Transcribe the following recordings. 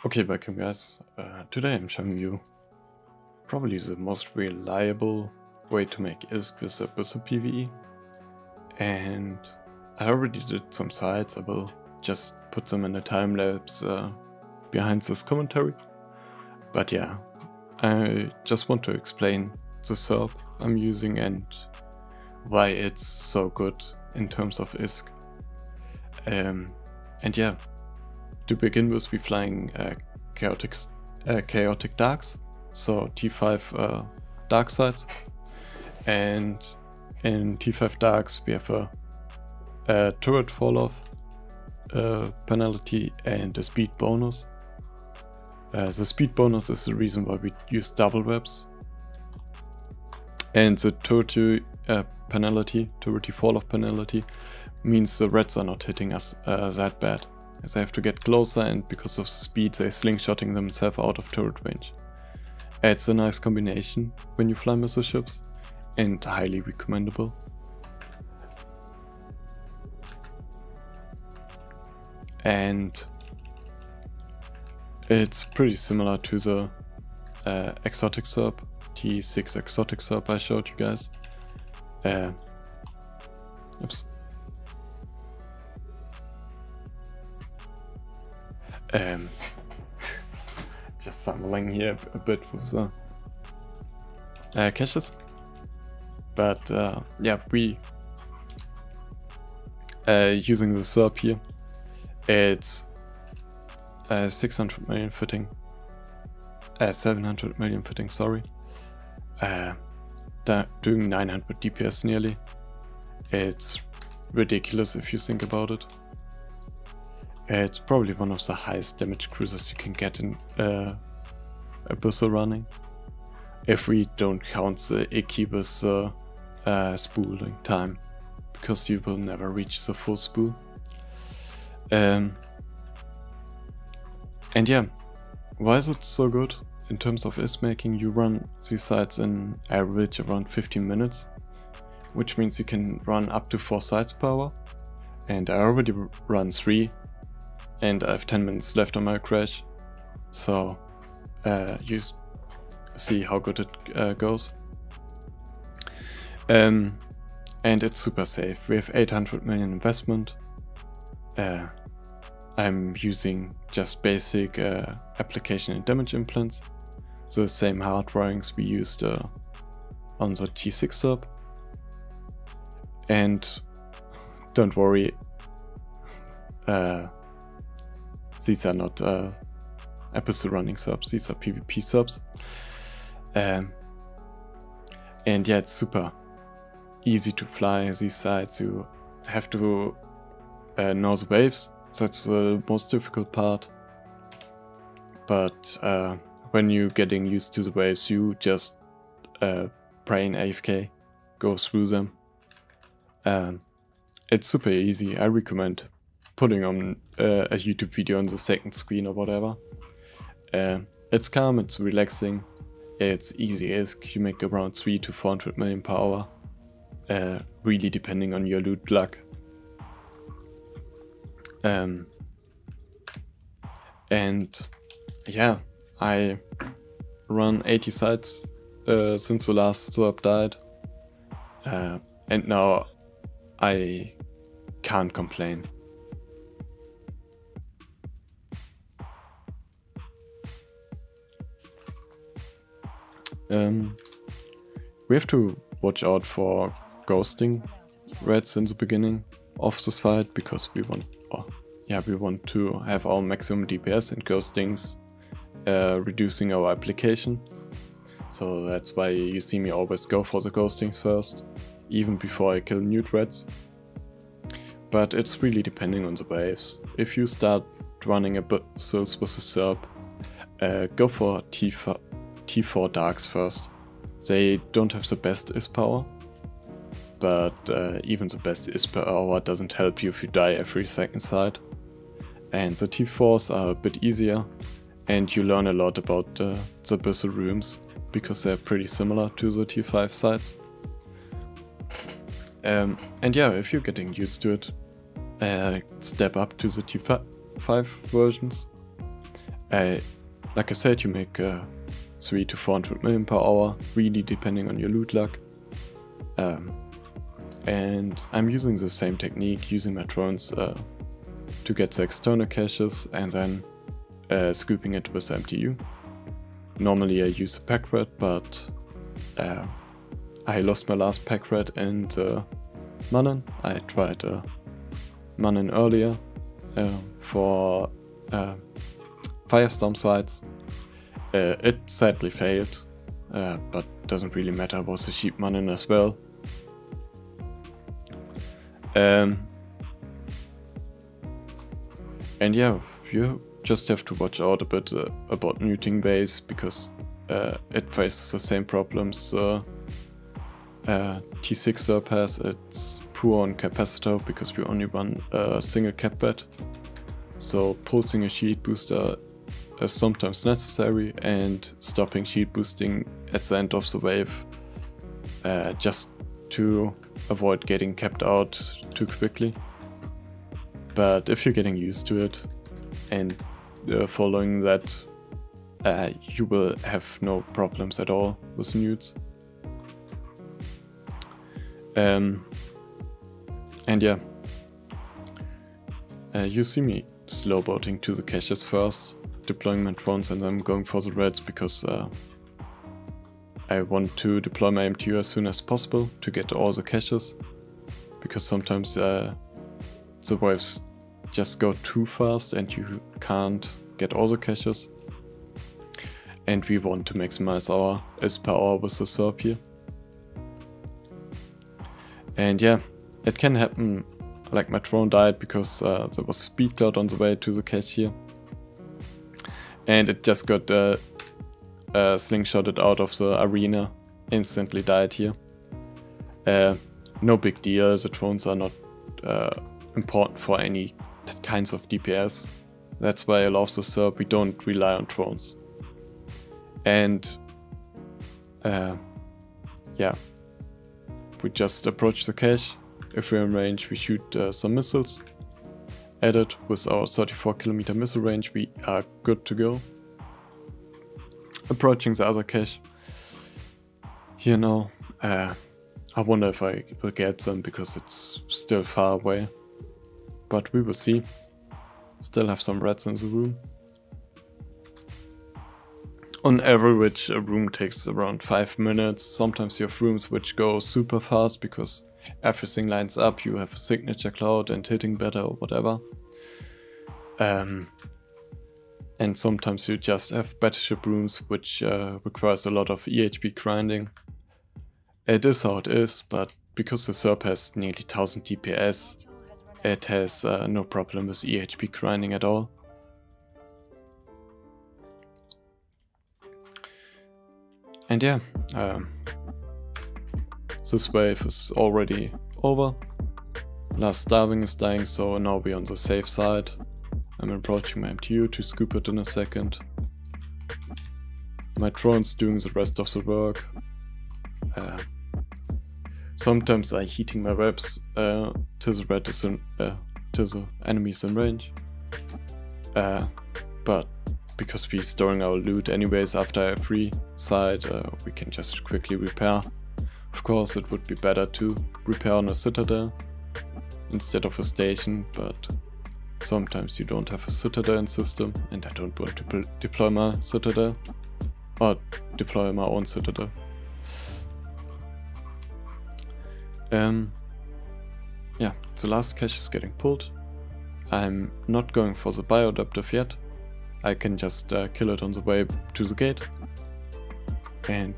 Okay, welcome guys. Today I'm showing you probably the most reliable way to make ISK with Abyssal PVE. And I already did some sites. I will just put them in a time lapse behind this commentary. But yeah, I just want to explain the Cerb I'm using and why it's so good in terms of ISK. And yeah, to begin with, we're flying chaotic darks, so T5 dark sides, and in T5 darks we have a turret fall off penalty and a speed bonus. The speed bonus is the reason why we use double webs, and the turret penalty, turret fall off penalty, means the reds are not hitting us that bad, as they have to get closer, and because of the speed they're slingshotting themselves out of turret range. It's a nice combination when you fly missile ships, and highly recommendable. And it's pretty similar to the exotic Cerb, T6 exotic Cerb I showed you guys. Oops. Just stumbling here a bit with caches, but yeah, we using the Cerb here. It's 600 million fitting, 700 million fitting, sorry, doing 900 DPS nearly. It's ridiculous if you think about it. It's probably one of the highest damage cruisers you can get in Abyssal running, if we don't count the icky with the spooling time, because you will never reach the full spool. And yeah, why is it so good? In terms of ISK making, you run these sites in average around 15 minutes, which means you can run up to 4 sites per hour, and I already run 3. And I have 10 minutes left on my crash, so you see how good it goes. And it's super safe. We have 800 million investment. I'm using just basic application and damage implants, the same hardwirings we used on the T6 Cerb. And don't worry, these are not Abyssal running Cerbs, these are PvP Cerbs. And yeah, it's super easy to fly these sites. You have to know the waves, that's the most difficult part. But when you're getting used to the waves, you just pray in AFK, go through them. It's super easy. I recommend putting on a YouTube video on the second screen or whatever. It's calm, it's relaxing, it's easy ISK. You make around 300 to 400 million per hour, really depending on your loot luck. And yeah, I run 80 sites since the last Cerb died, and now I can't complain. We have to watch out for ghosting reds in the beginning of the site, because we want, we want to have our maximum DPS, and ghostings reducing our application. So that's why you see me always go for the ghostings first, even before I kill nude reds. But it's really depending on the waves. If you start running Abyssals with a Cerb, go for T4 darks first. They don't have the best ISK power, but even the best ISK per hour doesn't help you if you die every second side. And the T4s are a bit easier, and you learn a lot about the Abyssal rooms, because they're pretty similar to the T5 sites. And yeah, if you're getting used to it, step up to the T5 versions. Like I said, you make 3 to 400 million per hour, really depending on your loot luck. And I'm using the same technique, using my drones to get the external caches and then scooping it with MTU. Normally I use a pack rat, but I lost my last pack rat in the Mannen. I tried Mannen earlier for Firestorm sites. It sadly failed, but doesn't really matter, it was a cheap Mannen as well. And yeah, you just have to watch out a bit about muting base, because it faces the same problems T6 Cerb has. It's poor on capacitor because we only run a single cap bed, so pulsing a shield booster is sometimes necessary, and stopping shield boosting at the end of the wave just to avoid getting capped out too quickly. But if you're getting used to it and following that, you will have no problems at all with newts. And yeah, you see me slow boating to the caches first, deploying my drones and then going for the reds, because I want to deploy my MTU as soon as possible to get all the caches, because sometimes the waves just go too fast and you can't get all the caches. And we want to maximize our S per hour with the Cerb here. And yeah, it can happen, like my drone died because there was speed cloud on the way to the cache here. And it just got slingshotted out of the arena, instantly died here. No big deal, the drones are not important for any kinds of DPS. That's why I love the Cerb, we don't rely on drones. And yeah, we just approach the cache. If we're in range, we shoot some missiles at it. With our 34 kilometer missile range, we are good to go. Approaching the other cache here now. I wonder if I will get them, because it's still far away, but we will see. Still have some rats in the room. On average, a room takes around 5 minutes. Sometimes you have rooms which go super fast because everything lines up, you have a signature cloud and hitting better or whatever. And sometimes you just have battleship rooms which requires a lot of EHP grinding. It is how it is, but because the Cerb has nearly 1000 DPS, it has no problem with EHP grinding at all. And yeah, this wave is already over. Last starving is dying, so now we're on the safe side. I'm approaching my MTU to scoop it in a second. My drone's doing the rest of the work. Sometimes I'm heating my webs till the red is in, till the enemies in range. But because we're storing our loot anyways after every side, we can just quickly repair. Of course, it would be better to repair on a citadel instead of a station, but sometimes you don't have a citadel in system, and I don't want to deploy my citadel, or deploy my own citadel. Yeah, the last cache is getting pulled. I'm not going for the bioadaptive yet. I can just kill it on the way to the gate. And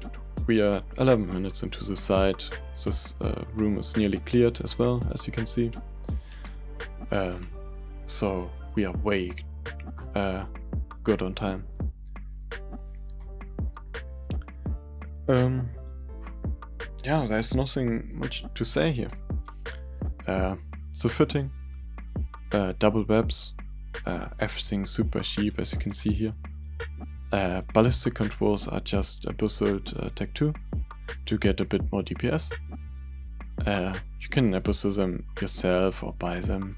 we are 11 minutes into the site. This room is nearly cleared as well, as you can see. So we are way good on time. Yeah, there's nothing much to say here. It's a fitting, double webs, everything super cheap, as you can see here. Ballistic controls are just Abyssal Tech 2 to get a bit more DPS. You can Abyssal them yourself or buy them.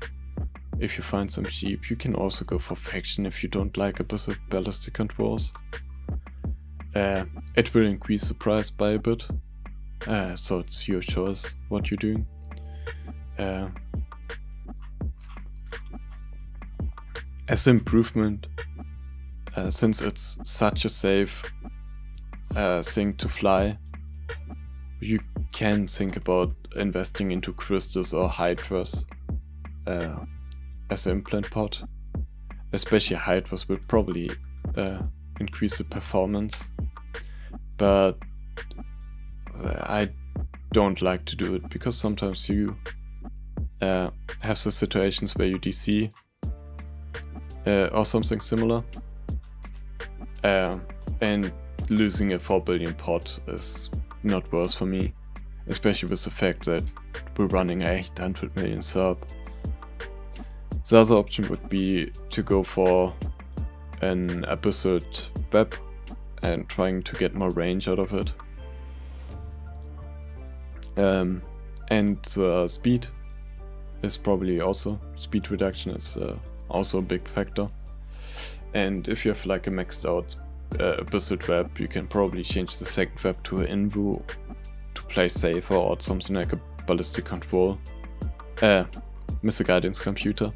if you find some cheap. You can also go for faction if you don't like Abyssal Ballistic controls. It will increase the price by a bit, so it's your choice what you're doing. As an improvement, since it's such a safe thing to fly, you can think about investing into crystals or hydras as an implant pod. Especially hydras will probably increase the performance, but I don't like to do it because sometimes you have the situations where you DC or something similar, and losing a 4 billion pot is not worth for me, especially with the fact that we're running 800 million Cerb. The other option would be to go for an Abyssal web and trying to get more range out of it. And the speed is probably also, speed reduction is also a big factor. And if you have like a maxed out Abyssal web, you can probably change the second web to an invu to play safer, or something like a ballistic control, missile guidance computer.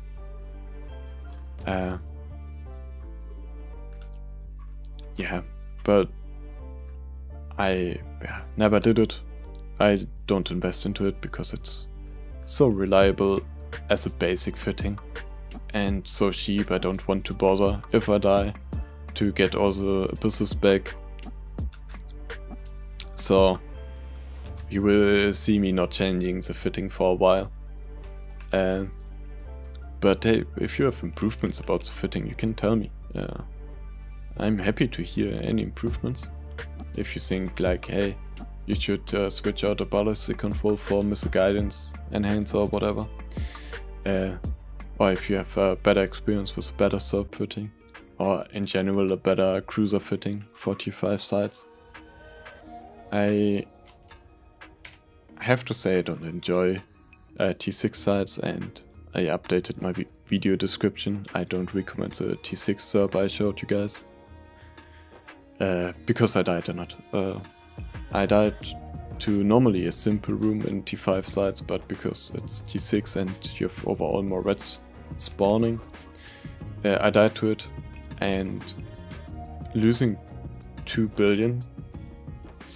Yeah, but I never did it. I don't invest into it because it's so reliable as a basic fitting and so cheap. I don't want to bother if I die to get all the abyssals back. So you will see me not changing the fitting for a while. But hey, if you have improvements about the fitting, you can tell me. I'm happy to hear any improvements. If you think like, hey, you should switch out a ballistic control for missile guidance, enhancer or whatever. Or if you have a better experience with a better Cerb fitting, or in general a better cruiser fitting for T5 sides. I have to say I don't enjoy T6 sides, and I updated my video description. I don't recommend the T6 Cerb I showed you guys. Because I died or not. I died to normally a simple room in T5 sides, but because it's T6 and you have overall more reds spawning, I died to it, and losing 2 billion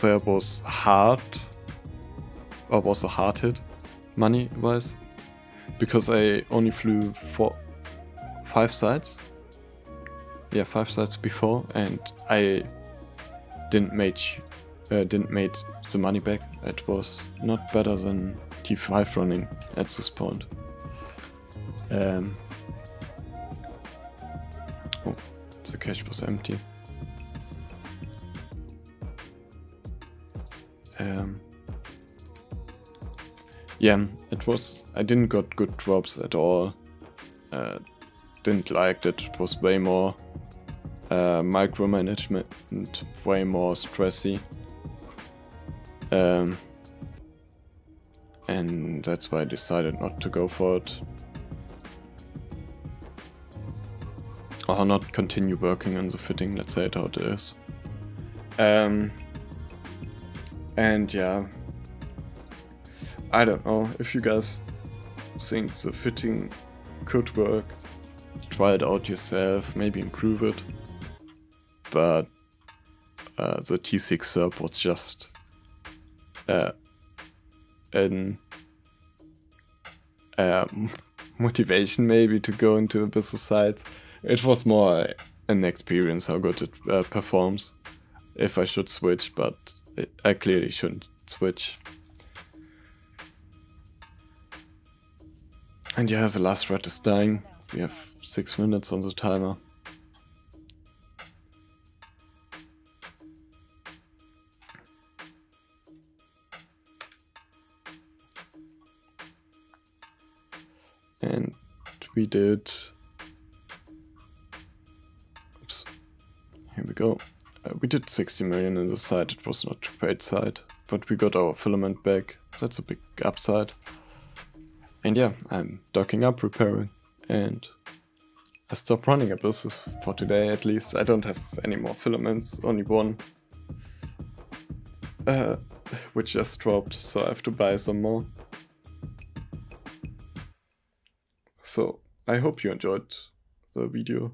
there was hard, or was a hard hit money wise, because I only flew 5 sides. Yeah, 5 sides before, and I didn't make the money back. It was not better than T5 running at this point. Oh, the cache was empty. Yeah, it was. I didn't got good drops at all. Didn't like that. It was way more micromanagement and way more stressy. And that's why I decided not to go for it. Or not continue working on the fitting, let's say it how it is. And yeah, I don't know if you guys think the fitting could work. Try it out yourself, maybe improve it. But the T6 Cerb was just motivation maybe to go into Abyssal sides. It was more an experience how good it performs if I should switch, but I clearly shouldn't switch. And yeah, the last red is dying. We have 6 minutes on the timer. And we did... Oops. Here we go. We did 60 million in the side. It was not a great side, but we got our filament back. That's a big upside. And yeah, I'm docking up, repairing, and I stopped running Abysses for today at least. I don't have any more filaments, only one. Which just dropped, so I have to buy some more. So I hope you enjoyed the video.